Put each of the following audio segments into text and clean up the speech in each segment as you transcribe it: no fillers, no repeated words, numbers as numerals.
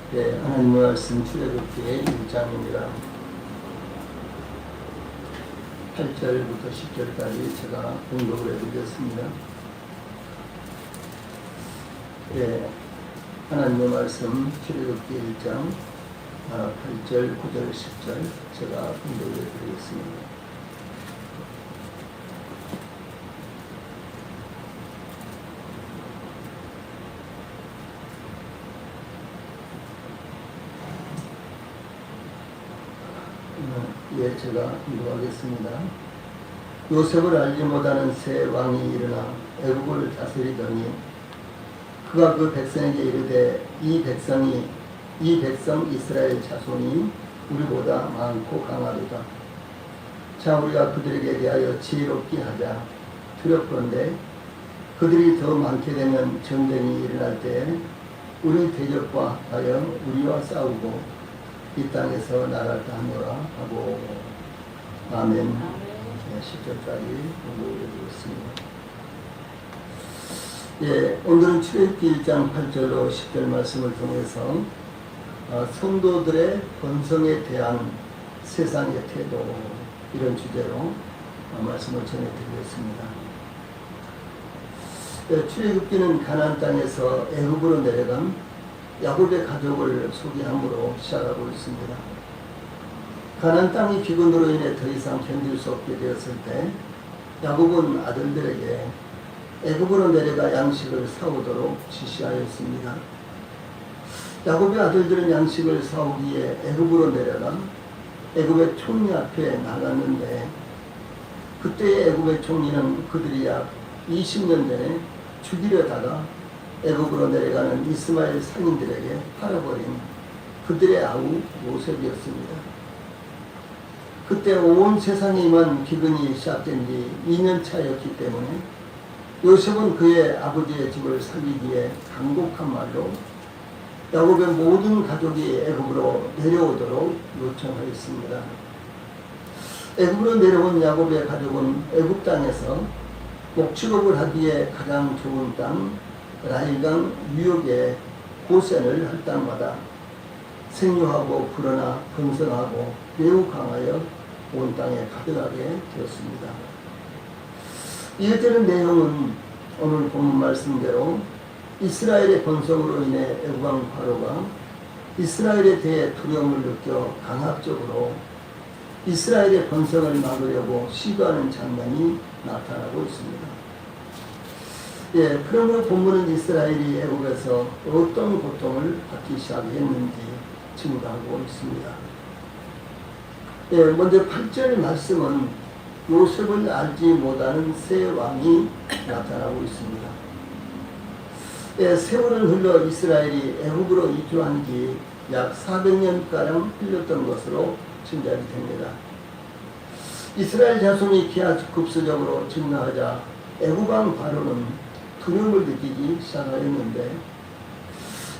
네, 하나님의 말씀 출애굽기 1장입니다. 8절부터 10절까지 제가 공독을 해드렸습니다. 네, 하나님의 말씀 출애굽기 1장 8절, 9절, 10절 제가 공독을 해드리겠습니다. 예, 제가 공부하겠습니다. 요셉을 알지 못하는 새 왕이 일어나 애국을 다스리더니 그가 그 백성에게 이르되 이 백성 이스라엘 자손이 우리보다 많고 강하도다. 자, 우리가 그들에게 대하여 지혜롭게 하자. 두렵건대 그들이 더 많게 되면 전쟁이 일어날 때 우리 대적과 하여 우리와 싸우고 이 땅에서 나라를 하노라 하고. 아멘. 10절까지 공부해드리겠습니다. 예, 오늘은 출애굽기 1장 8절로 10절 말씀을 통해서 성도들의 번성에 대한 세상의 태도, 이런 주제로 말씀을 전해드리겠습니다. 예, 출애굽기는 가나안 땅에서 애굽으로 내려간 야곱의 가족을 소개함으로 시작하고 있습니다. 가나안 땅이 기근으로 인해 더 이상 견딜 수 없게 되었을 때 야곱은 아들들에게 애굽으로 내려가 양식을 사오도록 지시하였습니다. 야곱의 아들들은 양식을 사오기에 애굽으로 내려가 애굽의 총리 앞에 나갔는데 그때의 애굽의 총리는 그들이 약 20년 전에 죽이려다가 애굽으로 내려가는 이스마엘 상인들에게 팔아버린 그들의 아우 요셉이었습니다. 그때 온 세상에 임한 기근이 시작된 지 2년 차였기 때문에 요셉은 그의 아버지의 집을 살리기에 간곡한 말로 야곱의 모든 가족이 애굽으로 내려오도록 요청하였습니다. 애굽으로 내려온 야곱의 가족은 애굽 땅에서 목축업을 하기에 가장 좋은 땅 라일강 유역에 고센을 할 땅마다 생육하고 불어나 번성하고 매우 강하여 온 땅에 가득하게 되었습니다. 이어지는 내용은 오늘 본문 말씀대로 이스라엘의 번성으로 인해 애굽 왕 바로가 이스라엘에 대해 두려움을 느껴 강압적으로 이스라엘의 번성을 막으려고 시도하는 장면이 나타나고 있습니다. 예, 그러므로 본문은 이스라엘이 애굽에서 어떤 고통을 받기 시작했는지 증가하고 있습니다. 예, 먼저 8절 말씀은 요셉을 알지 못하는 새 왕이 나타나고 있습니다. 예, 세월은 흘러 이스라엘이 애굽으로 이주한 지 약 400년가량 흘렸던 것으로 짐작이 됩니다. 이스라엘 자손이 기하급수적으로 증가하자 애굽 왕 바로는 두려움을 느끼기 시작하였는데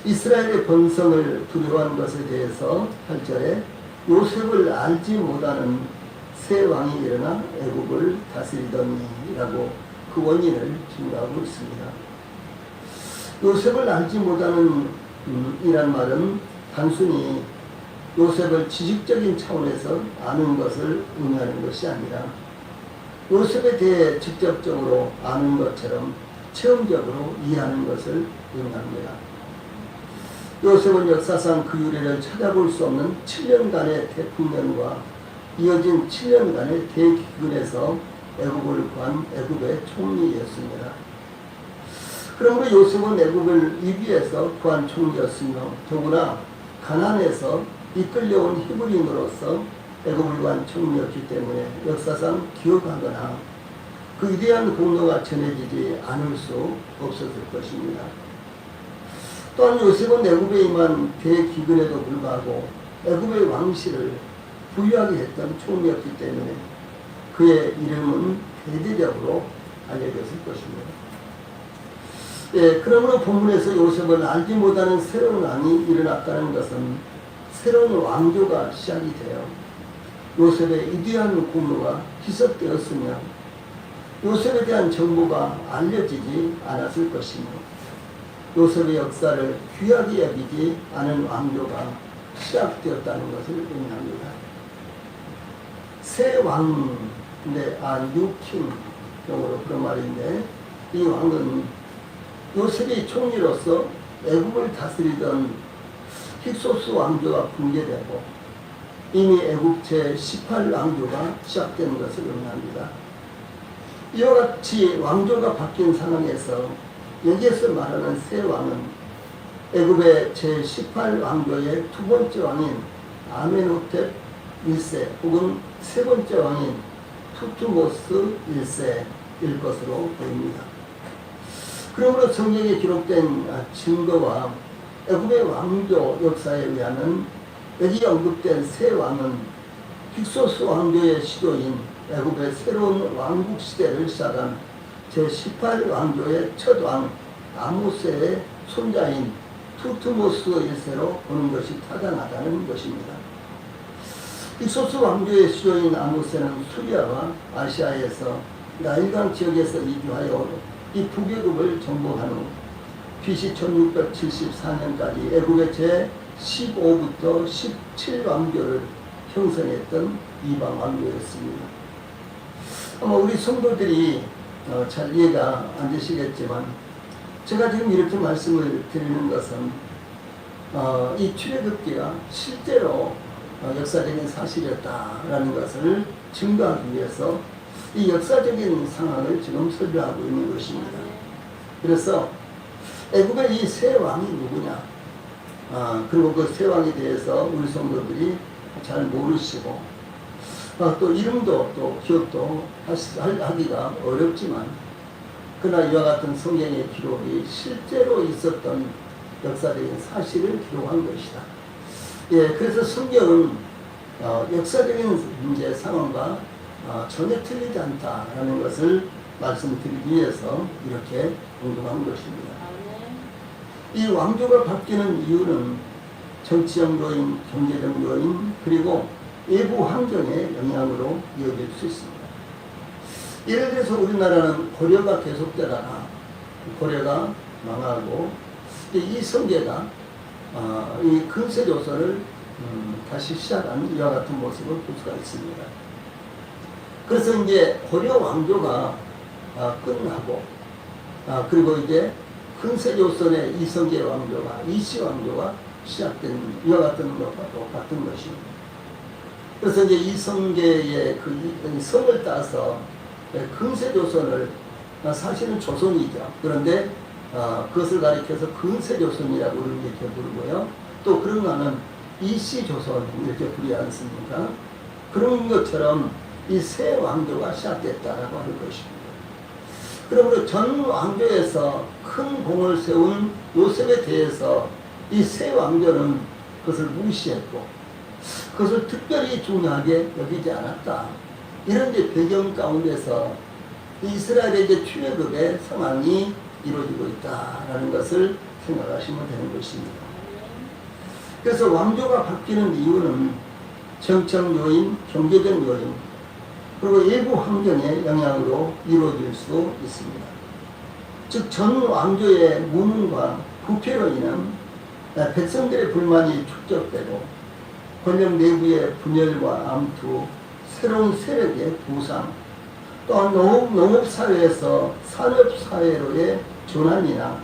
이스라엘의 번성을 두려워한 것에 대해서 8절에 요셉을 알지 못하는 새 왕이 일어나 애굽을 다스리더니라고 그 원인을 증거하고 있습니다. 요셉을 알지 못하는 이란 말은 단순히 요셉을 지식적인 차원에서 아는 것을 의미하는 것이 아니라 요셉에 대해 직접적으로 아는 것처럼 체험적으로 이해하는 것을 의미합니다. 요셉은 역사상 그 유래를 찾아볼 수 없는 7년간의 대풍년과 이어진 7년간의 대기근에서 애굽을 구한 애굽의 총리였습니다. 그러므로 요셉은 애굽을 이비에서 구한 총리였으며 더구나 가나안에서 이끌려온 히브리인으로서 애굽을 구한 총리였기 때문에 역사상 기억하거나 그 위대한 공로가 전해지지 않을 수 없었을 것입니다. 또한 요셉은 애굽에 임한 대기근에도 불구하고 애굽의 왕실을 부유하게 했던 총리였기 때문에 그의 이름은 대대적으로 알려졌을 것입니다. 예, 그러므로 본문에서 요셉을 알지 못하는 새로운 왕이 일어났다는 것은 새로운 왕조가 시작이 되어 요셉의 위대한 공로가 희석되었으며 요셉에 대한 정보가 알려지지 않았을 것이며 요셉의 역사를 귀하게 여기지 않은 왕조가 시작되었다는 것을 의미합니다. 새 왕인데, 뉴킹 용어로 그런 말인데, 이 왕은 요셉이 총리로서 애굽을 다스리던 힉소스 왕조가 붕괴되고 이미 애굽 제18왕조가 시작된 것을 의미합니다. 이와 같이 왕조가 바뀐 상황에서 여기에서 말하는 새 왕은 애굽의 제18왕조의 두 번째 왕인 아멘호텝 1세 혹은 세 번째 왕인 투투모스 1세일 것으로 보입니다. 그러므로 성경에 기록된 증거와 애굽의 왕조 역사에 의하면 여기 언급된 새 왕은 힉소스 왕조의 시조인 애굽의 새로운 왕국 시대를 시작한 제18왕조의 첫 왕 아모스의 손자인 투트모스 1세로 보는 것이 타당하다는 것입니다. 힉소스 왕조의 시조인 아모스는 수리아와 아시아에서 나일강 지역에서 이주하여 이 북애굽을 정복한 후 BC 1674년까지 애굽의 제15부터 17왕조를 형성했던 이방 왕조였습니다. 아마 우리 성도들이 잘 이해가 안 되시겠지만 제가 지금 이렇게 말씀을 드리는 것은 이 출애굽기가 실제로 역사적인 사실이었다라는 것을 증거하기 위해서 이 역사적인 상황을 지금 설명하고 있는 것입니다. 그래서 애굽의 이 새 왕이 누구냐, 그리고 그 새 왕에 대해서 우리 성도들이 잘 모르시고 또 이름도 또 기억도 하기가 어렵지만 그러나 이와 같은 성경의 기록이 실제로 있었던 역사적인 사실을 기록한 것이다. 예, 그래서 성경은 역사적인 문제 상황과 전혀 틀리지 않다라는 것을 말씀드리기 위해서 이렇게 공동한 것입니다. 이 왕조가 바뀌는 이유는 정치적 요인, 경제적 요인, 그리고 외부 환경의 영향으로 이어질 수 있습니다. 예를 들어서 우리나라는 고려가 계속되다가 고려가 망하고 이 성계가 이 근세조선을 다시 시작하는 이와 같은 모습을 볼 수가 있습니다. 그래서 이제 고려 왕조가 끝나고 그리고 이제 근세조선의 이성계 왕조가 이씨 왕조가 시작된 이와 같은 것과 똑같은 것입니다. 그래서 이제 이성계의 그 성을 따서 근세조선을 사실은 조선이죠. 그런데 그것을 가리켜서 근세조선이라고 이렇게 부르고요. 또 그런 거는 이씨조선 이렇게 부르지 않습니까? 그런 것처럼 이 새 왕조가 시작됐다라고 하는 것입니다. 그러므로 전 왕조에서 큰 공을 세운 요셉에 대해서 이 새 왕조는 그것을 무시했고 그것을 특별히 중요하게 여기지 않았다. 이런 이제 배경 가운데서 이스라엘의 이제 출애굽의 상황이 이루어지고 있다라는 것을 생각하시면 되는 것입니다. 그래서 왕조가 바뀌는 이유는 정책 요인, 경제적 요인, 그리고 외부 환경의 영향으로 이루어질 수 있습니다. 즉, 전 왕조의 무능과 부패로 인한 백성들의 불만이 축적되고 권력 내부의 분열과 암투, 새로운 세력의 부상, 또한 농업사회에서 산업사회로의 전환이나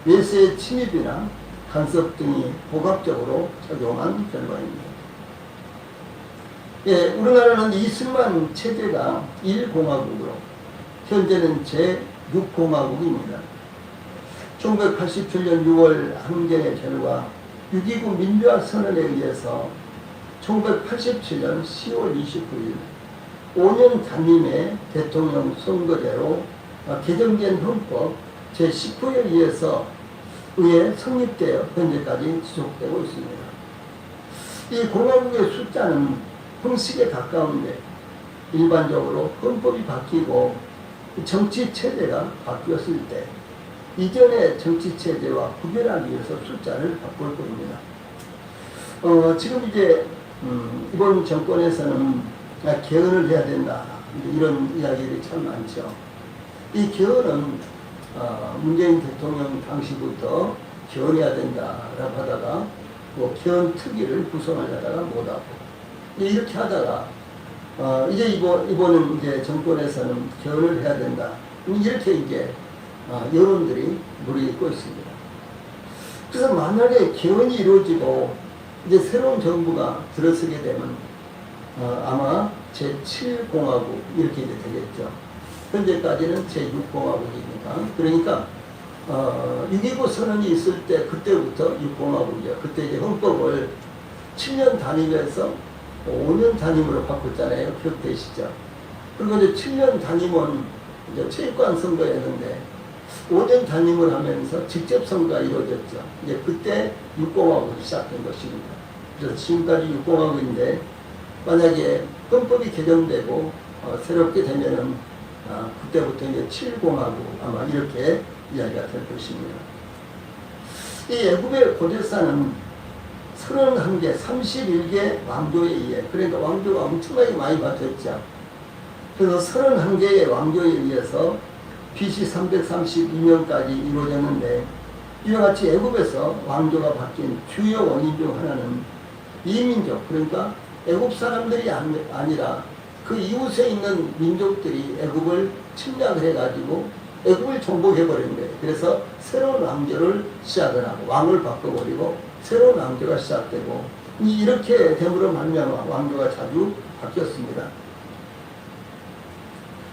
외세의 침입이나 간섭 등이 복합적으로 작용한 결과입니다. 예, 우리나라는 이슬람 체제가 1공화국으로 현재는 제6공화국입니다. 1987년 6월 항쟁의 결과 6.29 민주화 선언에 의해서 1987년 10월 29일 5년 단임의 대통령 선거제로 개정된 헌법 제19조에 의해 성립되어 현재까지 지속되고 있습니다. 이 공화국의 숫자는 형식에 가까운데 일반적으로 헌법이 바뀌고 정치체제가 바뀌었을 때 이전의 정치체제와 구별하기 위해서 숫자를 바꿀 겁니다. 지금 이제 이번 정권에서는 개헌을 해야 된다 이런 이야기들이 참 많죠. 이 개헌은 문재인 대통령 당시부터 개헌해야 된다라고 하다가 뭐 개헌 특위를 구성하려다가 못하고 이렇게 하다가 이제 이번은 이제 정권에서는 개헌을 해야 된다. 이렇게 이제 여론들이 무르익고 있습니다. 그래서 만약에 개헌이 이루어지고 이제 새로운 정부가 들어서게 되면 아마 제7공화국 이렇게 이제 되겠죠. 현재까지는 제6공화국이니까. 그러니까 6.29 선언이 있을 때 그때부터 6공화국이죠. 그때 이제 헌법을 7년 단임에서 5년 단임으로 바꿨잖아요. 기억되시죠? 그리고 이제 7년 단임은 이제 체육관 선거였는데 5년 단임을 하면서 직접 선거가 이루어졌죠. 이제 그때 6공화국이 시작된 것입니다. 그래서 지금까지 6공화국인데 만약에 헌법이 개정되고 새롭게 되면은 그때부터 이제 7공화국 아마 이렇게 이야기가 될 것입니다. 이 애굽의 고대사는 31개, 31개 왕조에 의해, 그러니까 왕조가 엄청나게 많이 바뀌었죠. 그래서 31개의 왕조에 의해서 BC 332년까지 이루어졌는데, 이와 같이 애굽에서 왕조가 바뀐 주요 원인 중 하나는 이민족, 그러니까 애굽 사람들이 아니라 그 이웃에 있는 민족들이 애굽을 침략을 해가지고 애굽을 정복해버린 거예요. 그래서 새로운 왕조를 시작을 하고 왕을 바꿔버리고 새로운 왕조가 시작되고 이렇게 됨으로 말미암아 왕조가 자주 바뀌었습니다.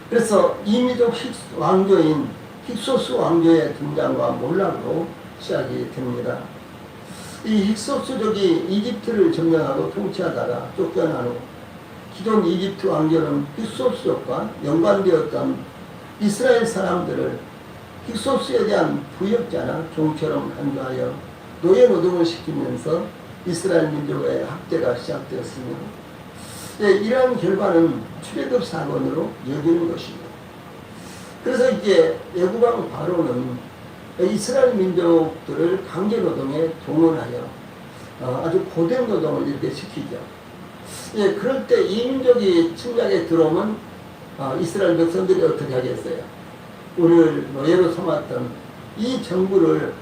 그래서 이민족 왕조인 힉소스 왕조의 등장과 몰락으로 시작이 됩니다. 이 힉소스족이 이집트를 점령하고 통치하다가 쫓겨난 후 기존 이집트 왕조는 힉소스족과 연관되었던 이스라엘 사람들을 힉소스에 대한 부역자나 종처럼 간주하여 노예 노동을 시키면서 이스라엘 민족의 학대가 시작되었습니다. 네, 이러한 결과는 출애굽 사건으로 여기는 것입니다. 그래서 이제 애굽왕 바로는 이스라엘 민족들을 강제 노동에 동원하여 아주 고된 노동을 이렇게 시키죠. 예, 그럴 때 이 민족이 침략에 들어오면 이스라엘 백성들이 어떻게 하겠어요? 우리를 노예로 삼았던 이 정부를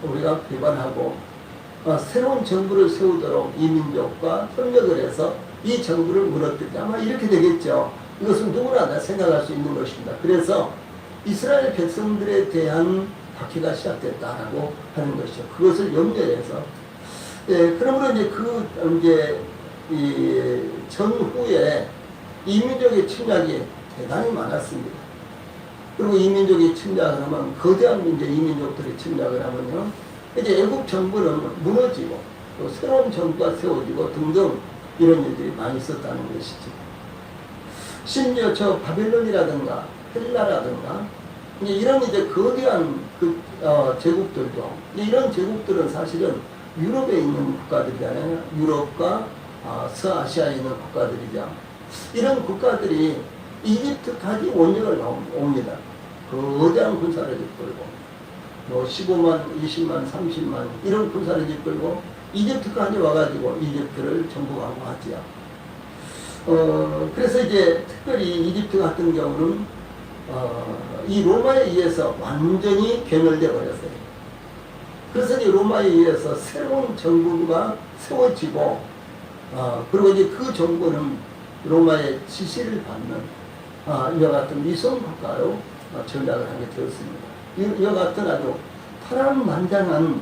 우리가 배반하고 새로운 정부를 세우도록 이 민족과 협력을 해서 이 정부를 무너뜨리자. 아마 이렇게 되겠죠. 이것은 누구나 다 생각할 수 있는 것입니다. 그래서 이스라엘 백성들에 대한 박해가 시작됐다라고 하는 것이죠. 그것을 염려해서 예, 그러므로 이제 이 전후에 이민족의 침략이 대단히 많았습니다. 그리고 이민족이 침략을 하면 거대한 이민족들이 침략을 하면요, 이제 애국 정부는 무너지고 또 새로운 정부가 세워지고 등등 이런 일들이 많이 있었다는 것이죠. 심지어 저 바벨론이라든가 헬라라든가 이런 이제 거대한 제국들도 이런 제국들은 사실은 유럽에 있는 국가들이잖아요. 유럽과 서아시아에 있는 국가들이죠. 이런 국가들이 이집트까지 원정을 옵니다. 거대한 군사를 이끌고 뭐 15만, 20만, 30만 이런 군사를 이끌고 이집트까지 와가지고 이집트를 정복하고 하지요. 그래서 이제 특별히 이집트 같은 경우는 이 로마에 의해서 완전히 괴멸되어 버렸어요. 그래서 이 로마에 의해서 새로운 정부가 세워지고 그리고 이제 그 정부는 로마의 지시를 받는 이와 같은 위성 국가로 전락을 하게 되었습니다. 이와 같은 아주 파란만장한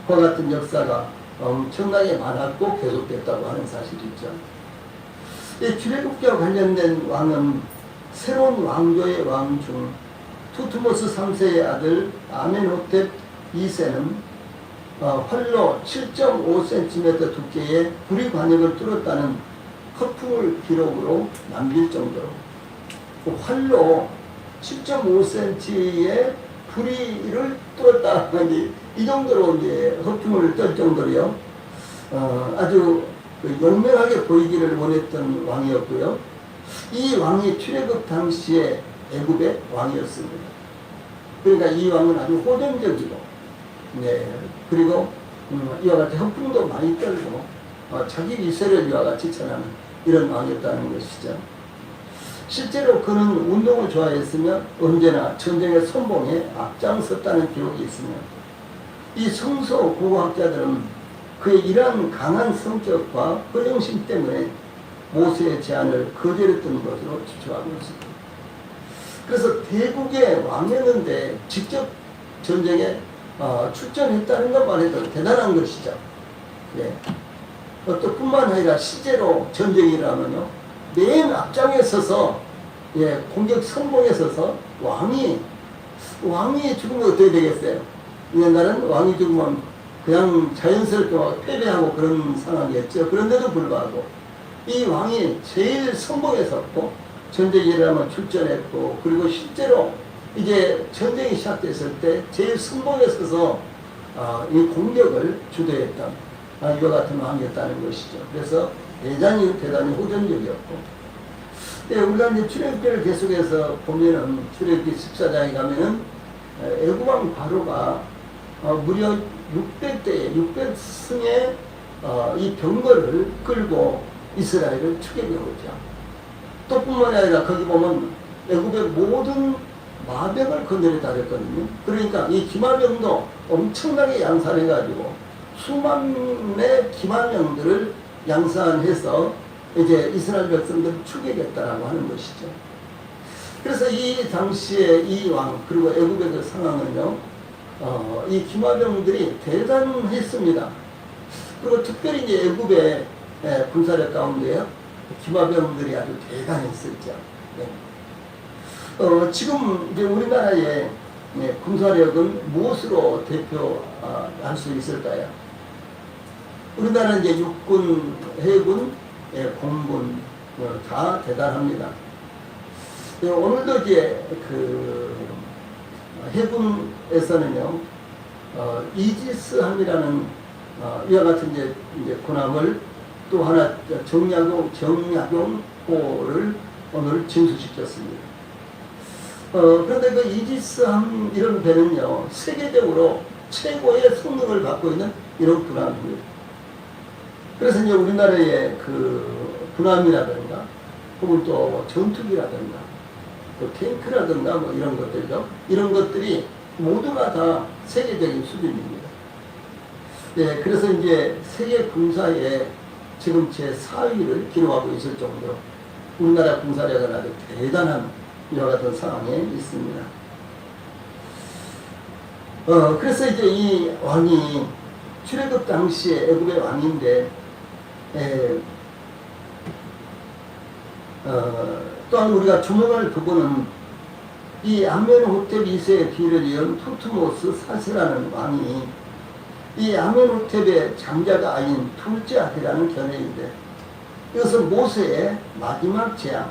그와 같은 역사가 엄청나게 많았고 계속됐다고 하는 사실이죠. 이 출애굽기와 관련된 왕은 새로운 왕조의 왕 중 투트모스 3세의 아들 아멘호텝 2세는 활로 7.5cm 두께의 구리 관역을 뚫었다는 허풍을 기록으로 남길 정도로 활로 7.5cm의 부리를 뚫었다. 이 정도로 이제 허풍을 떨 정도로요. 아주 용맹하게 보이기를 원했던 왕이었고요. 이 왕이 출애굽 당시에 애굽의 왕이었습니다. 그러니까 이 왕은 아주 호전적이고, 네, 그리고 이와 같이 허풍도 많이 떨고 자기 위세를 이와 같이 전하는 이런 왕이었다는 것이죠. 실제로 그는 운동을 좋아했으며 언제나 전쟁의 선봉에 앞장섰다는 기록이 있으며 이 성서 고고학자들은 그의 이러한 강한 성격과 허영심 때문에 모세의 제안을 거절했던 것으로 추측하고 있습니다. 그래서 대국의 왕이었는데 직접 전쟁에 출전했다는 것만 해도 대단한 것이죠. 예. 또 뿐만 아니라 실제로 전쟁이 일어나면요, 맨 앞장에 서서, 예, 공격 선봉에 서서 왕이 죽으면 어떻게 되겠어요? 옛날은 왕이 죽으면 그냥 자연스럽게 패배하고 그런 상황이었죠. 그런데도 불구하고 이 왕이 제일 선봉에 섰고 전쟁이 일어나면 출전했고, 그리고 실제로 이제 전쟁이 시작됐을 때 제일 선봉에 서서 이 공격을 주도했던 이와 같은 왕이었다는 것이죠. 그래서 대단히 호전적이었고, 네, 우리가 이제 출애굽기를 계속해서 보면은 출애굽기 14장에 가면은 애굽왕 바로가 무려 600승의 이 병거를 끌고 이스라엘을 추격해 오죠. 또 뿐만 아니라 거기 보면 애굽의 모든 마병을 건드렸다 그랬거든요. 그러니까 이 기마병도 엄청나게 양산해가지고 수만의 기마병들을 양산해서 이제 이스라엘 백성들을 추격했다라고 하는 것이죠. 그래서 이 당시에 이 왕, 그리고 애굽의 그 상황은요, 이 기마병들이 대단했습니다. 그리고 특별히 이제 애굽의 군사력 가운데요, 기마병들이 아주 대단했었죠. 네. 지금 이제 우리나라의 군사력은 무엇으로 대표할 수 있을까요? 우리나라는 이제 육군, 해군, 공군 다 대단합니다. 오늘도 이제 그 해군에서는요, 이지스함이라는 이와 같은 이제 군함을 또 하나 정약용호를 오늘 진수시켰습니다. 그런데 그 이지스함 이런 배는요, 세계적으로 최고의 성능을 갖고 있는 이런 군함입니다. 그래서 이제 우리나라의 그 군함이라든가 혹은 또 전투기라든가 또 탱크라든가 뭐 이런 것들이죠. 이런 것들이 모두가 다 세계적인 수준입니다. 네, 그래서 이제 세계 군사에 지금 제4위를 기록하고 있을 정도로 우리나라 군사력은 아주 대단한 이와 같은 상황에 있습니다. 그래서 이제 이 왕이 출애굽 당시에 애굽의 왕인데, 또한 우리가 주목할 부분은 이 아멘호텝 2세의 뒤를 이은 투트모스 4세라는 왕이 이 아멘호텝의 장자가 아닌 둘째 아들이라는 견해인데, 이것은 모세의 마지막 재앙,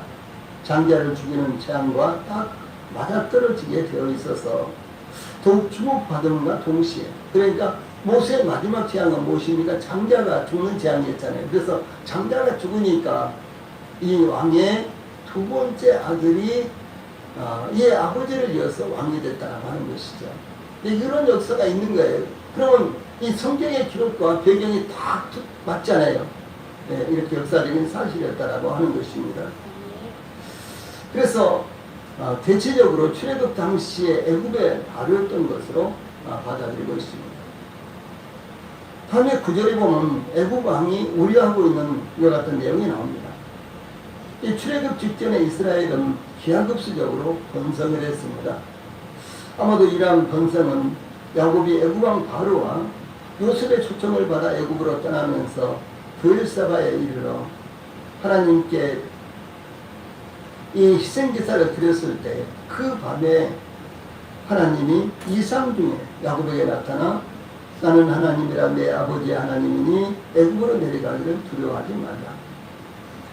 장자를 죽이는 재앙과 딱 맞아떨어지게 되어 있어서 더욱 주목받음과 동시에, 그러니까 모세의 마지막 재앙은 무엇입니까? 장자가 죽는 재앙이었잖아요. 그래서 장자가 죽으니까 이 왕의 두 번째 아들이 이 아버지를 이어서 왕이 됐다고 하는 것이죠. 이런 역사가 있는 거예요. 그러면 이 성경의 기록과 배경이 다 맞잖아요. 네, 이렇게 역사적인 사실이었다라고 하는 것입니다. 그래서 대체적으로 출애굽 당시에 애굽의 발효였던 것으로 받아들이고 있습니다. 다음에 9절에 보면 애굽 왕이 우려하고 있는 이와 같은 내용이 나옵니다. 이 출애굽 직전에 이스라엘은 기하급수적으로 번성을 했습니다. 아마도 이러한 번성은 야곱이 애굽 왕 바로와 요셉의 초청을 받아 애굽으로 떠나면서 브엘사바에 이르러 하나님께 이 희생제사를 드렸을 때 그 밤에 하나님이 이상 중에 야곱에게 나타나 나는 하나님이라 내 아버지의 하나님이니 애굽으로 내려가기를 두려워하지 말라.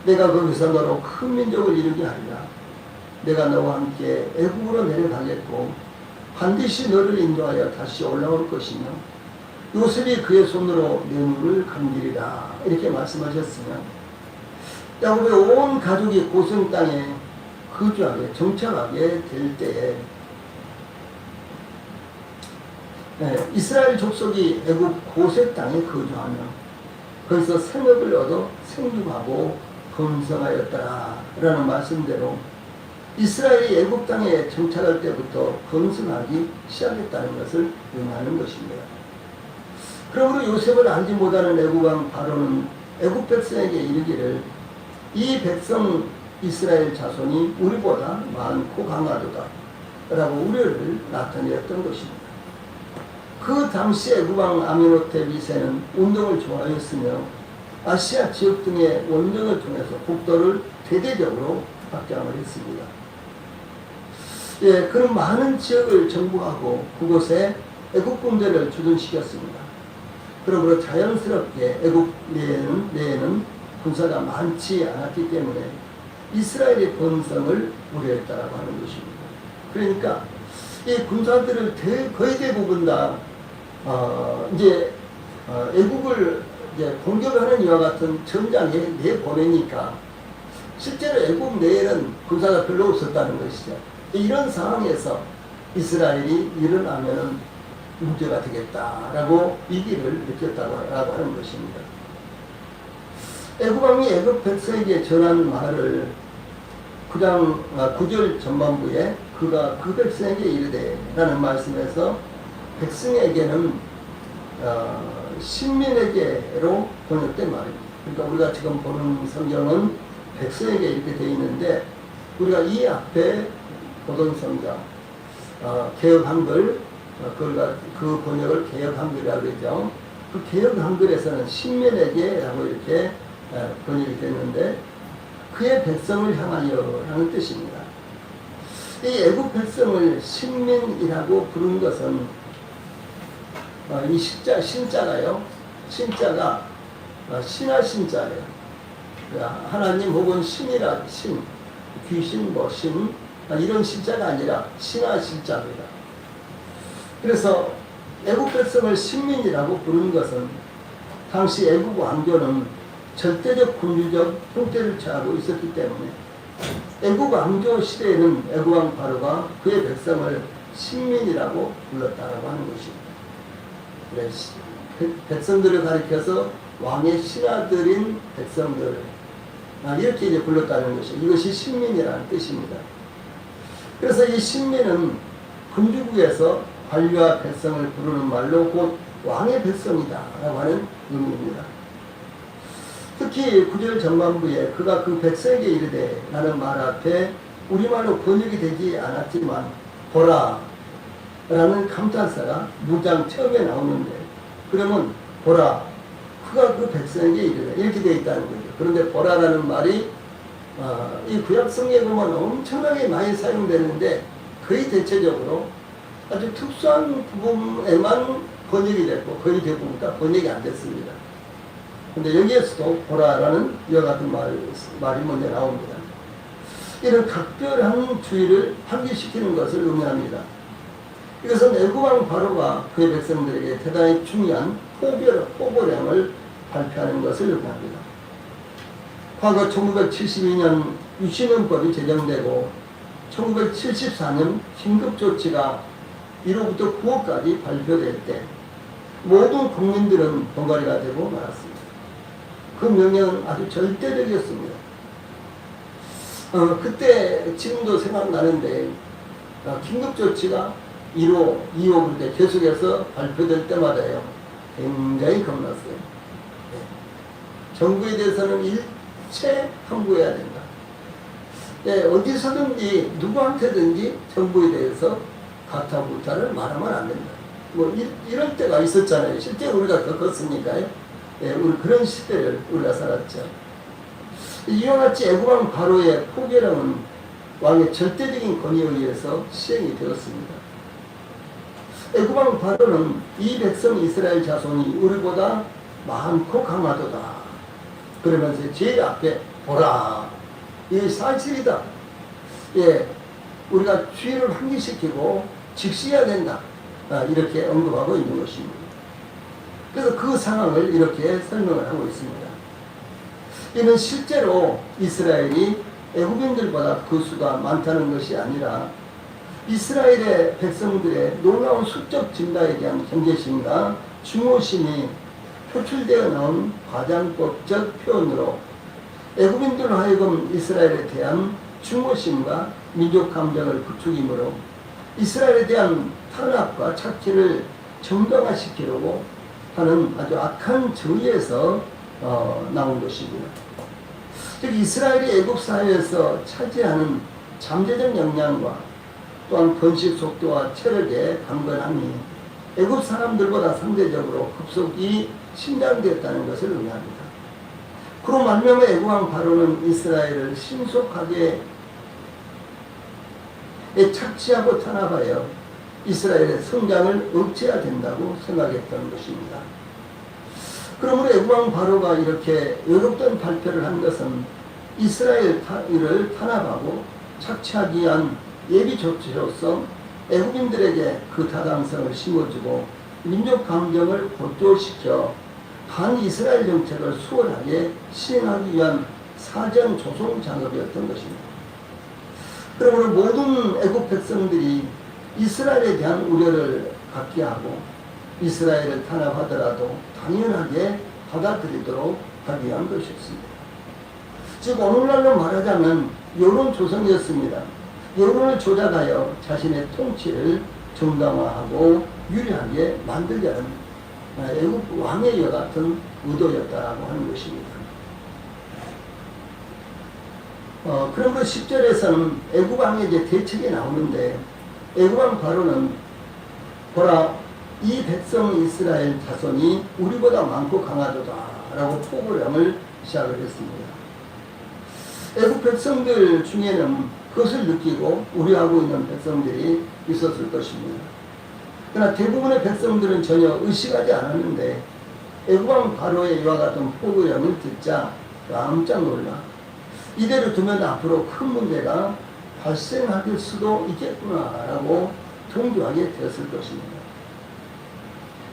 내가 거기서 너로 큰 민족을 이루게 하리라. 내가 너와 함께 애굽으로 내려가겠고 반드시 너를 인도하여 다시 올라올 것이며 요셉이 그의 손으로 내 눈을 감기리라. 이렇게 말씀하셨으면 야곱의 온 가족이 고생 땅에 거주하게 정착하게 될 때에 이스라엘 족속이 애굽 고색 땅에 거주하며 거기서 생업을 얻어 생육하고 번성하였다라는 말씀대로 이스라엘이 애굽 땅에 정착할 때부터 건승하기 시작했다는 것을 의미하는 것입니다. 그러므로 요셉을 알지 못하는 애굽 왕 바로는 애굽 백성에게 이르기를 이 백성 이스라엘 자손이 우리보다 많고 강하도다 라고 우려를 나타내었던 것입니다. 그 당시 애굽 왕 아미노텝 2세는 운동을 좋아했으며 아시아 지역 등의 원정을 통해서 국도를 대대적으로 확장을 했습니다. 그런 많은 지역을 정복하고 그곳에 애굽 군대를 주둔시켰습니다. 그러므로 자연스럽게 애굽 내에는 군사가 많지 않았기 때문에 이스라엘의 번성을 우려했다라고 하는 것입니다. 그러니까 이 군사들을 거의 대부분 다 애국을 이제 공격하는 이와 같은 전장에 내보내니까 실제로 애국 내에는 군사가 별로 없었다는 것이죠. 이런 상황에서 이스라엘이 일어나면은 문제가 되겠다라고 위기를 느꼈다고 하는 것입니다. 애굽 왕이 애굽 백성에게 전한 말을 9절 전반부에 그가 그 백성에게 이르되 라는 말씀에서 백성에게는 신민에게로 번역된 말입니다. 그러니까 우리가 지금 보는 성경은 백성에게 이렇게 되어 있는데 우리가 이 앞에 보던 성경 개역 한글 그 번역을 개역 한글이라고 그러죠. 그 개역 한글에서는 신민에게라고 이렇게 번역이 됐는데 그의 백성을 향하여 라는 뜻입니다. 이 애굽 백성을 신민이라고 부른 것은 이 신자가요. 신자가 신하 신자예요. 하나님 혹은 신이라 신, 귀신 신 이런 신자가 아니라 신하 신자입니다. 그래서 애굽 백성을 신민이라고 부른 것은 당시 애굽 왕조는 절대적 군주적 형태를 취하고 있었기 때문에 애굽 왕조 시대에는 애굽 왕 바로가 그의 백성을 신민이라고 불렀다라고 하는 것입니다. 백성들을 가리켜서 왕의 신하들인 백성들 이렇게 이제 불렀다는 것이죠. 이것이 신민이라는 뜻입니다. 그래서 이 신민은 군주국에서 관리와 백성을 부르는 말로 곧 왕의 백성이다 라고 하는 의미입니다. 특히 9절 전반부에 그가 그 백성에게 이르되 라는 말 앞에 우리말로 번역이 되지 않았지만 보라 라는 감탄사가 문장 처음에 나오는데 그러면 보라 그가 그 백성에게 이르되 이렇게 되어 있다는 거죠. 그런데 보라라는 말이 이 구약 성경에 보면 엄청나게 많이 사용되는데 거의 대체적으로 아주 특수한 부분에만 번역이 됐고 거의 대부분 다 번역이 안 됐습니다. 근데 여기에서도 보라라는 이와 같은 말이 먼저 나옵니다. 이런 각별한 주의를 환기시키는 것을 의미합니다. 이것은 애굽 왕 바로가 그의 백성들에게 대단히 중요한 포고령을 발표하는 것을 의미합니다. 과거 1972년 유신헌법이 제정되고 1974년 긴급조치가 1호부터 9호까지 발표될 때 모든 국민들은 번갈이가 되고 말았습니다. 그 명령은 아주 절대적이었습니다. 그때 지금도 생각나는데 긴급조치가 1호, 2호 그렇게 계속해서 발표될 때마다요 굉장히 겁났어요. 정부에 대해서는 일체 항구해야 된다. 어디서든지 누구한테든지 정부에 대해서 가타부타를 말하면 안 된다. 이럴 때가 있었잖아요. 실제 우리가 겪었으니까요. 우리 그런 시대를 우리가 살았죠. 이와 같이 애굽 왕 바로의 포계령은 왕의 절대적인 권위에 의해서 시행이 되었습니다. 애굽 왕 바로는 이 백성 이스라엘 자손이 우리보다 많고 강하도다. 그러면서 제일 앞에 보라. 이게 사실이다. 우리가 주의를 환기시키고 직시해야 된다. 이렇게 언급하고 있는 것입니다. 그래서 그 상황을 이렇게 설명을 하고 있습니다. 이는 실제로 이스라엘이 애굽인들보다 그 수가 많다는 것이 아니라 이스라엘의 백성들의 놀라운 수적 증가에 대한 경계심과 중호심이 표출되어 나온 과장법적 표현으로 애굽인들로 하여금 이스라엘에 대한 충고심과 민족 감정을 부추기므로 이스라엘에 대한 탄압과 착취를 정당화시키려고 하는 아주 악한 저의에서 나온 것입니다. 즉 이스라엘이 애굽 사회에서 차지하는 잠재적 역량과 또한 번식 속도와 체력의 강건함이 애굽 사람들보다 상대적으로 급속히 신장되었다는 것을 의미합니다. 그로 말미암아 애굽 왕 바로는 이스라엘을 신속하게 착취하고 탄압하여 이스라엘의 성장을 억제해야 된다고 생각했던 것입니다. 그러므로 애굽 왕 바로가 이렇게 의롭던 발표를 한 것은 이스라엘을 탄압하고 착취하기 위한 예비 조치로서 애굽인들에게 그 타당성을 심어주고 민족 감정을 고조시켜 반이스라엘 정책을 수월하게 시행하기 위한 사전 조성 작업이었던 것입니다. 그러므로 모든 애굽 백성들이 이스라엘에 대한 우려를 갖게 하고 이스라엘을 탄압하더라도 당연하게 받아들이도록 하기 위한 것이었습니다. 즉 오늘날로 말하자면 여론 조성이었습니다. 여론을 조작하여 자신의 통치를 정당화하고 유리하게 만들려는 애굽 왕의 여 같은 의도였다라고 하는 것입니다. 그러므로 10절에서는 애굽 왕의 이제 대책이 나오는데 애굽 왕 바로는 보라 이 백성 이스라엘 자손이 우리보다 많고 강하도다 라고 포부령을 시작을 했습니다. 애굽 백성들 중에는 그것을 느끼고 우려하고 있는 백성들이 있었을 것입니다. 그러나 대부분의 백성들은 전혀 의식하지 않았는데 애굽 왕 바로의 이와 같은 포부령을 듣자 깜짝 놀라 이대로 두면 앞으로 큰 문제가 발생할 수도 있겠구나라고 동조하게 되었을 것입니다.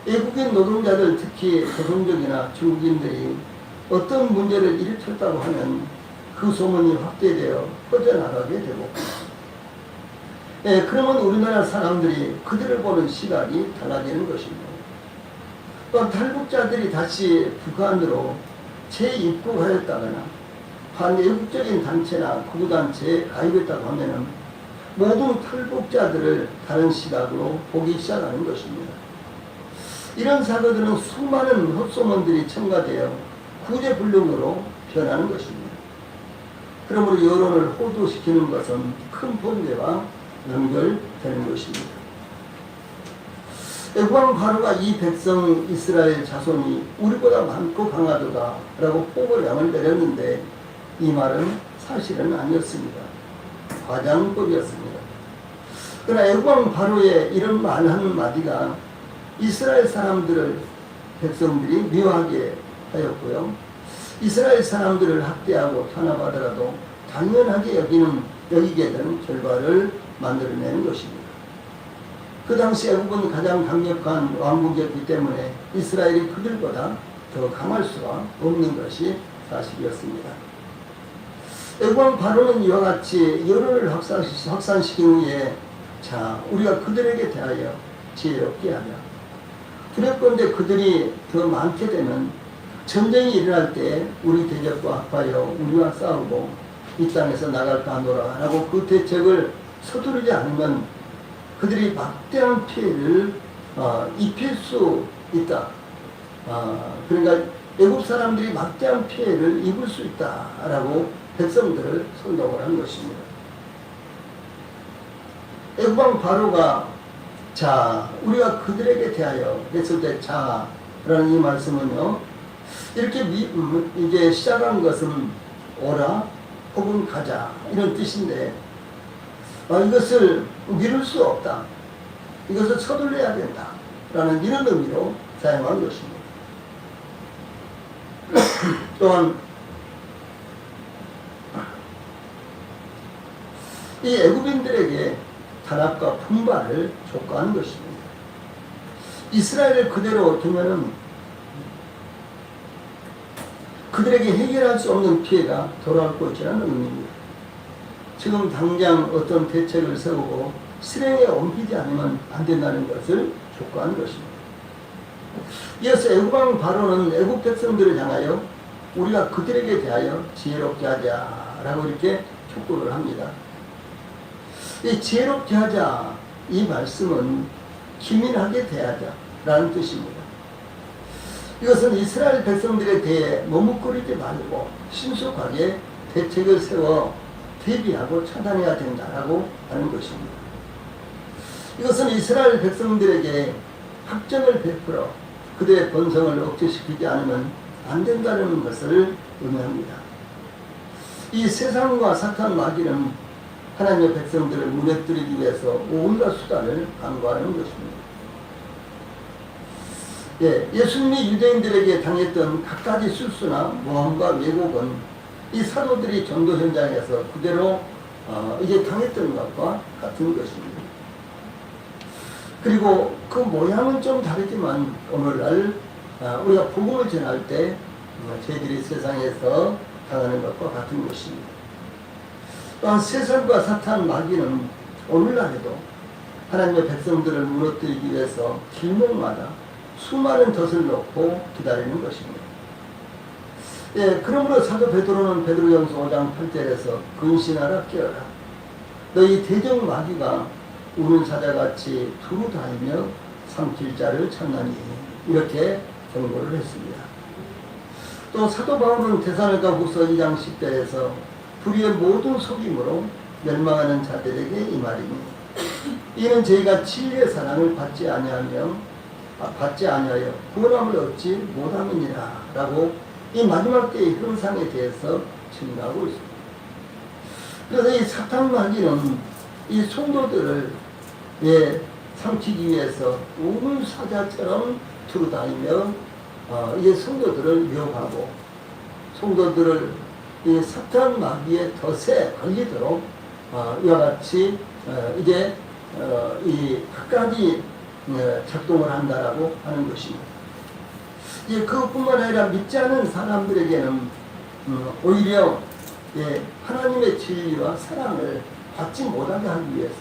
애국인 노동자들 특히 조선족이나 중국인들이 어떤 문제를 일으켰다고 하면 그 소문이 확대되어 퍼져나가게 되고 그러면 우리나라 사람들이 그들을 보는 시각이 달라지는 것입니다. 또 탈북자들이 다시 북한으로 재입국하였다거나 반애국적인 단체나 구구단체에 가입했다고 하면 모든 탈북자들을 다른 시각으로 보기 시작하는 것입니다. 이런 사고들은 수많은 헛소문들이 첨가되어 구제불능으로 변하는 것입니다. 그러므로 여론을 호도시키는 것은 큰 범죄와 연결되는 것입니다. 애굽 왕 바로가 이 백성 이스라엘 자손이 우리보다 많고 강하도다 라고 포부령을 내렸는데 이 말은 사실은 아니었습니다. 과장법이었습니다. 그러나 애굽 왕 바로의 이런 말 한마디가 이스라엘 사람들을 백성들이 미워하게 하였고요. 이스라엘 사람들을 학대하고 탄압하더라도 당연하게 여기게 되는 결과를 만들어내는 것입니다. 그 당시 애굽은 가장 강력한 왕국이었기 때문에 이스라엘이 그들보다 더 강할 수가 없는 것이 사실이었습니다. 애굽 왕 바로는 이와 같이 여론을 확산시킨 후에 자 우리가 그들에게 대하여 지혜롭게 하자. 두렵건대 그들이 더 많게 되면 전쟁이 일어날 때 우리 대적과 합하여 우리와 싸우고 이 땅에서 나갈까 하노라 라고 그 대책을 서두르지 않으면 그들이 막대한 피해를 입힐 수 있다. 그러니까 애굽 사람들이 막대한 피해를 입을 수 있다라고 백성들을 선동을 한 것입니다. 애굽 왕 바로가 자 우리가 그들에게 대하여 했을 때 자라는 이 말씀은요 이렇게 이제 시작한 것은 오라 혹은 가자 이런 뜻인데 이것을 미룰 수 없다. 이것을 서둘러야 된다. 라는 이런 의미로 사용한 것입니다. 또한 이 애굽인들에게 탄압과 분발을 촉구한 것입니다. 이스라엘을 그대로 두면은 그들에게 해결할 수 없는 피해가 돌아올 것이라는 의미입니다. 지금 당장 어떤 대책을 세우고 실행에 옮기지 않으면 안 된다는 것을 촉구한 것입니다. 이어서 애굽 왕 바로는 애굽 백성들을 향하여 우리가 그들에게 대하여 지혜롭게 하자라고 이렇게 촉구를 합니다. 이 지혜롭게 하자, 이 말씀은 기민하게 대하자라는 뜻입니다. 이것은 이스라엘 백성들에 대해 머뭇거리지 말고 신속하게 대책을 세워 대비하고 처단해야 된다라고 하는 것입니다. 이것은 이스라엘 백성들에게 학정을 베풀어 그들의 본성을 억제시키지 않으면 안 된다는 것을 의미합니다. 이 세상과 사탄 마귀는 하나님의 백성들을 무너뜨리기 위해서 온갖 수단을 강구하는 것입니다. 예수님이 유대인들에게 당했던 갖가지 술수나 모함과 왜곡은 이 사도들이 전도 현장에서 그대로 이제 당했던 것과 같은 것입니다. 그리고 그 모양은 좀 다르지만 오늘날 우리가 복음을 전할 때 저희들이 세상에서 당하는 것과 같은 것입니다. 또한 세상과 사탄 마귀는 오늘날에도 하나님의 백성들을 무너뜨리기 위해서 길목마다 수많은 덫을 놓고 기다리는 것입니다. 그러므로 사도 베드로는 베드로전서 5장 8절에서 근신하라 깨어라. 너희 대적 마귀가 우는 사자같이 두루 다니며 삼킬 자를 찾나니 이렇게 경고를 했습니다. 또 사도 바울은 데살로니가 후서 2장 10절에서 불의의 모든 속임으로 멸망하는 자들에게 이 말이니 이는 저희가 진리의 사랑을 받지 아니하여 구원함을 얻지 못함이니라 라고 이 마지막 때의 형상에 대해서 증거하고 있습니다. 그래서 이 사탄 마귀는 이 성도들을 삼키기 위해서 우는 사자처럼 두루다니며 이 성도들을 위협하고 성도들을 이 사탄 마귀의 덫에 걸리도록 이와 같이 이제 이 각각이 작동을 한다라고 하는 것입니다. 그것뿐만 아니라 믿지 않은 사람들에게는 오히려 하나님의 진리와 사랑을 받지 못하게 하기 위해서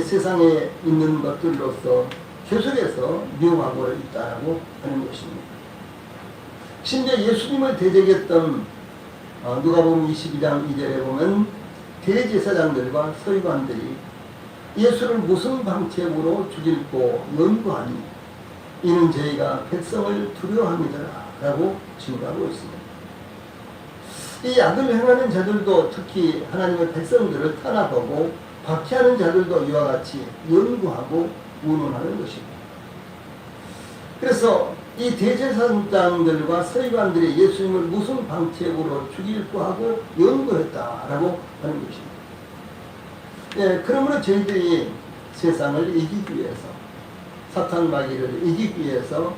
세상에 있는 것들로서 계속해서 미워하고 있다라고 하는 것입니다. 심지어 예수님을 대적했던 누가복음 22장 2절에 보면 대제사장들과 서기관들이 예수를 무슨 방책으로 죽일고 연구하니 이는 저희가 백성을 두려워함이더라 라고 증거하고 있습니다. 이 악을 행하는 자들도 특히 하나님의 백성들을 탄압하고 박해하는 자들도 이와 같이 연구하고 운운하는 것입니다. 그래서 이 대제사장들과 서기관들이 예수님을 무슨 방책으로 죽일고 하고 연구했다라고 하는 것입니다. 그러므로 저희들이 세상을 이기기 위해서 사탄 마귀를 이기기 위해서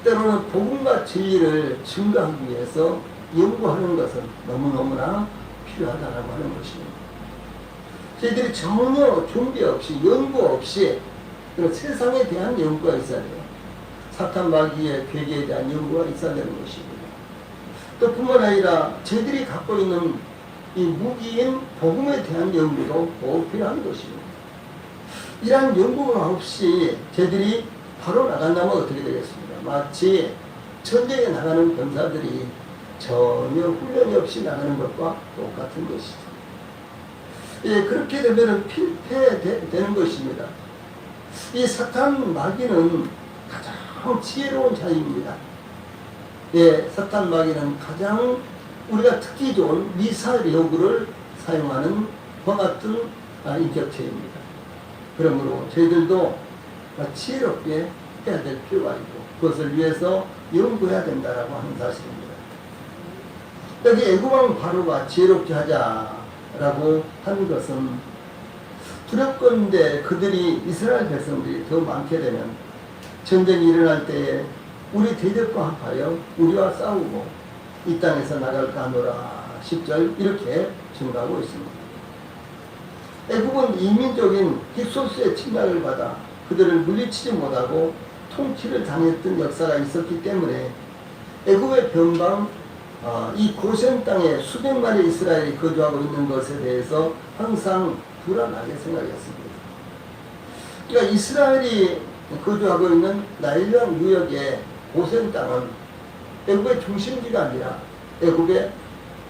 때로는 복음과 진리를 증거하기 위해서 연구하는 것은 너무너무나 필요하다라고 하는 것입니다. 저희들이 전혀 준비 없이 연구 없이 세상에 대한 연구가 있어야 돼요. 사탄 마귀의 괴계에 대한 연구가 있어야 되는 것입니다. 또 뿐만 아니라 저희들이 갖고 있는 이 무기인 복음에 대한 연구도 꼭 필요한 것입니다. 이러한 연구가 없이 저희들이 바로 나간다면 어떻게 되겠습니까? 마치 전쟁에 나가는 병사들이 전혀 훈련이 없이 나가는 것과 똑같은 것이죠. 그렇게 되면 필패되는 것입니다. 이 사탄 마귀는 가장 지혜로운 자입니다. 사탄 마귀는 가장 우리가 듣기 좋은 미사여구를 사용하는 과 같은 인격체입니다. 그러므로 저희들도 지혜롭게 해야 될 필요가 있고 그것을 위해서 연구해야 된다라고 하는 사실입니다. 여기 애국왕 바로가 지혜롭게 하자라고 하는 것은 두렵건대 그들이 이스라엘 백성들이 더 많게 되면 전쟁이 일어날 때에 우리 대적과 합하여 우리와 싸우고 이 땅에서 나갈까 하노라 10절 이렇게 증가하고 있습니다. 애국은 이민적인 힉소스의 침략을 받아 그들을 물리치지 못하고 통치를 당했던 역사가 있었기 때문에 애국의 변방 이 고센 땅에 수백만의 이스라엘이 거주하고 있는 것에 대해서 항상 불안하게 생각했습니다. 그러니까 이스라엘이 거주하고 있는 나일강 유역의 고센 땅은 애국의 중심지가 아니라 애국의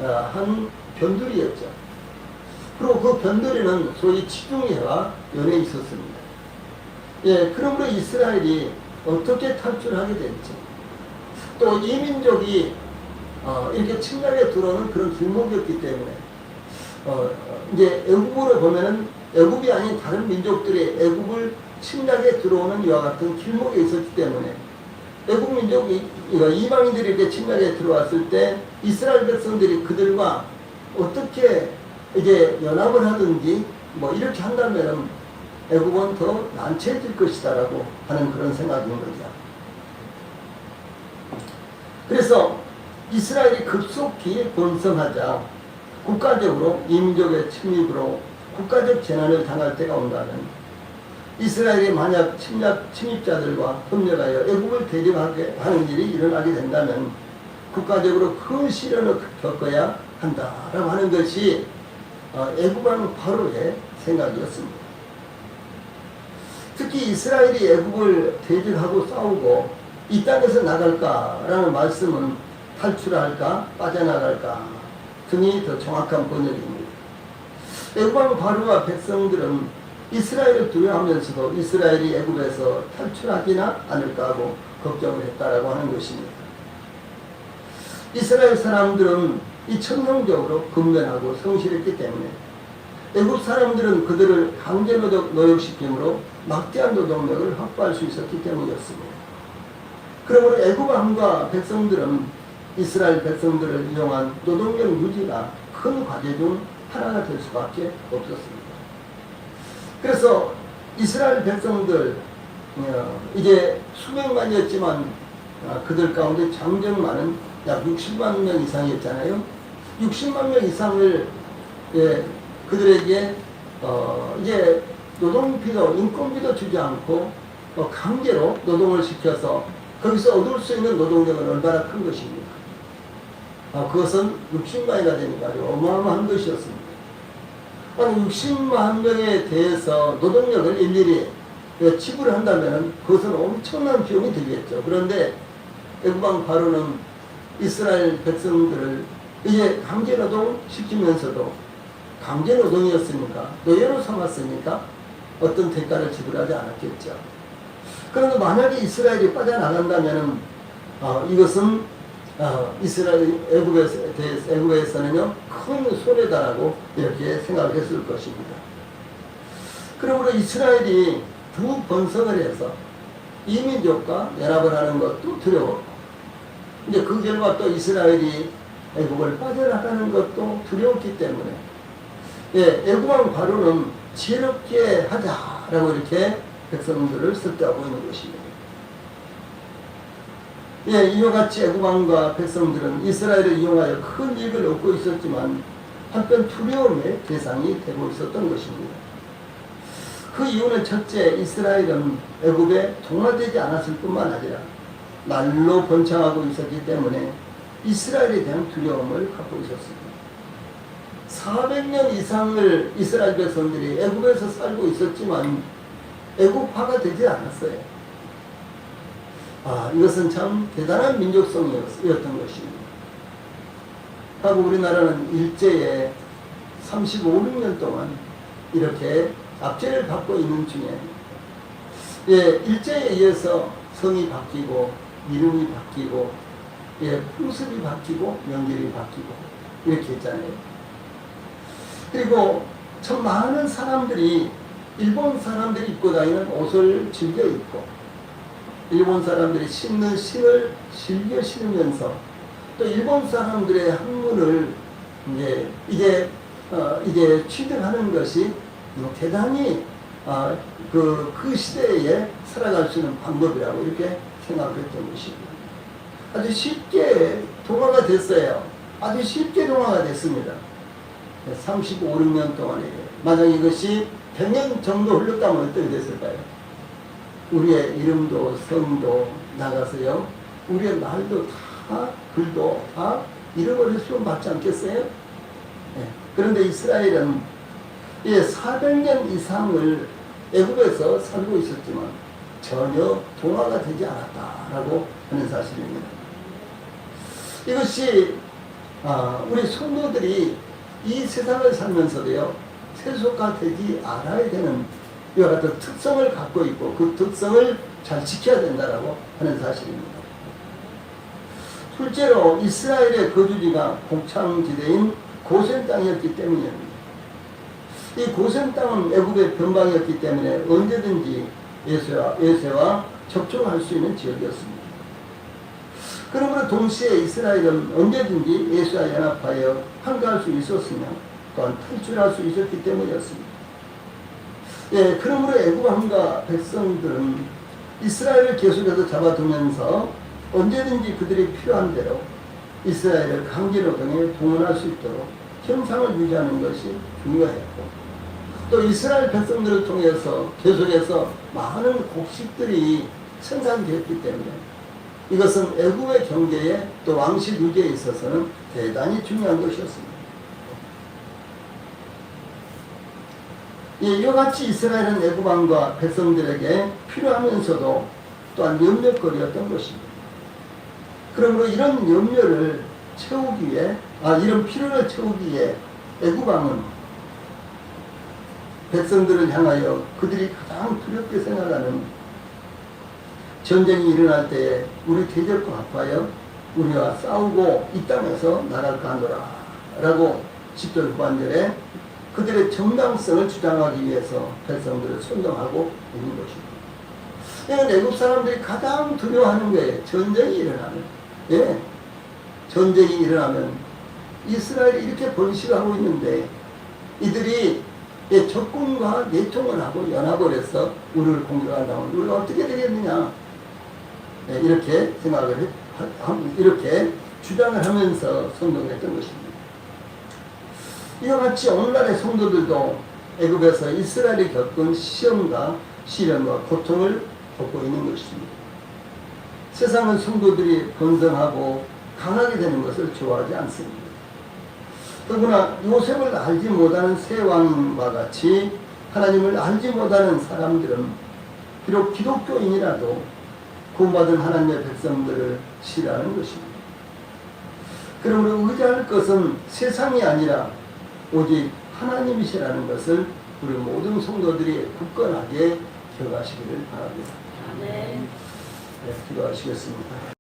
한 변두리였죠. 그리고 그 변두리는 소위 지중해와 연해 있었습니다. 예, 그러므로 이스라엘이 어떻게 탈출하게 됐지? 또 이 민족이 이렇게 침략에 들어오는 그런 길목이었기 때문에 이제 애국으로 보면은 애국이 아닌 다른 민족들이 애국을 침략에 들어오는 이와 같은 길목에 있었기 때문에 애국 민족이 이방인들이 이렇게 침략에 들어왔을 때 이스라엘 백성들이 그들과 어떻게 이제 연합을 하든지 뭐 이렇게 한다면은 애국은 더 난처해질 것이다라고 하는 그런 생각인 거죠. 그래서 이스라엘이 급속히 번성하자 국가적으로 이민족의 침입으로 국가적 재난을 당할 때가 온다면 이스라엘이 만약 침입자들과 협력하여 애국을 대적하게 하는 일이 일어나게 된다면 국가적으로 큰 시련을 겪어야 한다라고 하는 것이 애국왕 바로의 생각이었습니다. 특히 이스라엘이 애국을 대적하고 싸우고 이 땅에서 나갈까라는 말씀은 탈출할까 빠져나갈까 등이 더 정확한 번역입니다. 애국왕 바로와 백성들은 이스라엘을 두려워하면서도 이스라엘이 애국에서 탈출하지나 않을까 하고 걱정을 했다라고 하는 것입니다. 이스라엘 사람들은 이 천성적으로 근면하고 성실했기 때문에 애국 사람들은 그들을 강제 노역시킴으로 막대한 노동력을 확보할 수 있었기 때문이었습니다. 그러므로 애국 왕과 백성들은 이스라엘 백성들을 이용한 노동력 유지가 큰 과제 중 하나가 될 수밖에 없었습니다. 그래서 이스라엘 백성들 이제 수백만이었지만 그들 가운데 장정만은 약 60만 명 이상이었잖아요. 60만 명 이상을 그들에게 이제 노동비도 인건비도 주지 않고 강제로 노동을 시켜서 거기서 얻을 수 있는 노동력은 얼마나 큰 것입니까? 그것은 60만이나 되니까 아주 어마어마한 것이었습니다. 60만 명에 대해서 노동력을 일일이 지불한다면 그것은 엄청난 비용이 들겠죠. 그런데 애국왕 바로는 이스라엘 백성들을 이제 강제노동 시키면서도 강제노동이었으니까 노예로 삼았으니까 어떤 대가를 지불하지 않았겠죠. 그런데 만약에 이스라엘이 빠져나간다면 이것은 이스라엘 애국에서는요 큰 손해다라고 이렇게 생각을 했을 것입니다. 그러므로 이스라엘이 두 번성을 해서 이민족과 연합을 하는 것도 두려웠고 이제 그 결과 또 이스라엘이 애국을 빠져나가는 것도 두려웠기 때문에 애국왕 바로는 지혜롭게 하자라고 이렇게 백성들을 설득하고 있는 것입니다. 이와 같이 애국왕과 백성들은 이스라엘을 이용하여 큰 이익을 얻고 있었지만 한편 두려움의 대상이 되고 있었던 것입니다. 그 이유는 첫째, 이스라엘은 애국에 동화되지 않았을 뿐만 아니라 날로 번창하고 있었기 때문에 이스라엘에 대한 두려움을 갖고 있었습니다. 400년 이상을 이스라엘 백성들이 애국에서 살고 있었지만 애국화가 되지 않았어요. 이것은 참 대단한 민족성이었던 것입니다. 하고 우리나라는 일제에 35년 동안 이렇게 압제를 받고 있는 중에 일제에 의해서 성이 바뀌고 이름이 바뀌고 풍습이 바뀌고 명절이 바뀌고 이렇게 했잖아요. 그리고 참 많은 사람들이 일본 사람들이 입고 다니는 옷을 즐겨 입고 일본 사람들이 신는 신을 즐겨 신으면서 또 일본 사람들의 학문을 이제 취득하는 것이 대단히 그 시대에 살아갈 수 있는 방법이라고 이렇게 생각을 했던 것입니다. 아주 쉽게 동화가 됐어요. 아주 쉽게 동화가 됐습니다. 35, 6년 동안에 만약 이것이 100년 정도 흘렀다면 어떻게 됐을까요? 우리의 이름도 성도 나가서요. 우리의 말도 다 글도 다 잃어버릴 수는 받지 않겠어요? 그런데 이스라엘은 400년 이상을 애국에서 살고 있었지만 전혀 동화가 되지 않았다라고 하는 사실입니다. 이것이 우리 성도들이 이 세상을 살면서도요 세속화되지 않아야 되는 이와 같은 특성을 갖고 있고 그 특성을 잘 지켜야 된다라고 하는 사실입니다. 실제로 이스라엘의 거주지가 곡창지대인 고센 땅이었기 때문입니다. 이 고센 땅은 애굽의 변방이었기 때문에 언제든지 예수와 접촉할 수 있는 지역이었습니다. 그러므로 동시에 이스라엘은 언제든지 예수와 연합하여 한가할 수 있었으며 또한 탈출할 수 있었기 때문이었습니다. 예, 그러므로 애굽 왕과 백성들은 이스라엘을 계속해서 잡아두면서 언제든지 그들이 필요한 대로 이스라엘을 강제노동에 동원할 수 있도록 형상을 유지하는 것이 중요했고, 또 이스라엘 백성들을 통해서 계속해서 많은 곡식들이 생산되었기 때문에 이것은 애굽의 경제에 또 왕실 유지에 있어서는 대단히 중요한 것이었습니다. 이와 같이 이스라엘은 애굽 왕과 백성들에게 필요하면서도 또한 염려거리였던 것입니다. 그러므로 이런 염려를 채우기 위해, 이런 필요를 채우기 위해 애굽 왕은 백성들을 향하여 그들이 가장 두렵게 생각하는 전쟁이 일어날 때에 우리 대적과 합하여 우리와 싸우고 이 땅에서 나라를 가노라 라고 10절 후반절에 그들의 정당성을 주장하기 위해서 백성들을 선동하고 있는 것입니다. 이건 애굽 사람들이 가장 두려워하는 거예요. 전쟁이 일어나면. 예. 전쟁이 일어나면 이스라엘이 이렇게 번식하고 있는데 이들이 적군과 내통을 하고 연합을 해서 우리를 공격한다면 우리가 어떻게 되겠느냐, 이렇게 생각을 이렇게 주장을 하면서 선동했던 것입니다. 이와 같이 오늘날의 성도들도 애굽에서 이스라엘이 겪은 시험과 시련과 고통을 겪고 있는 것입니다. 세상은 성도들이 번성하고 강하게 되는 것을 좋아하지 않습니다. 더구나 요셉을 알지 못하는 새 왕과 같이 하나님을 알지 못하는 사람들은 비록 기독교인이라도 구원받은 하나님의 백성들을 싫어하는 것입니다. 그러므로 의지할 것은 세상이 아니라 오직 하나님이시라는 것을 우리 모든 성도들이 굳건하게 기억하시기를 바랍니다. 네. 기도하시겠습니다.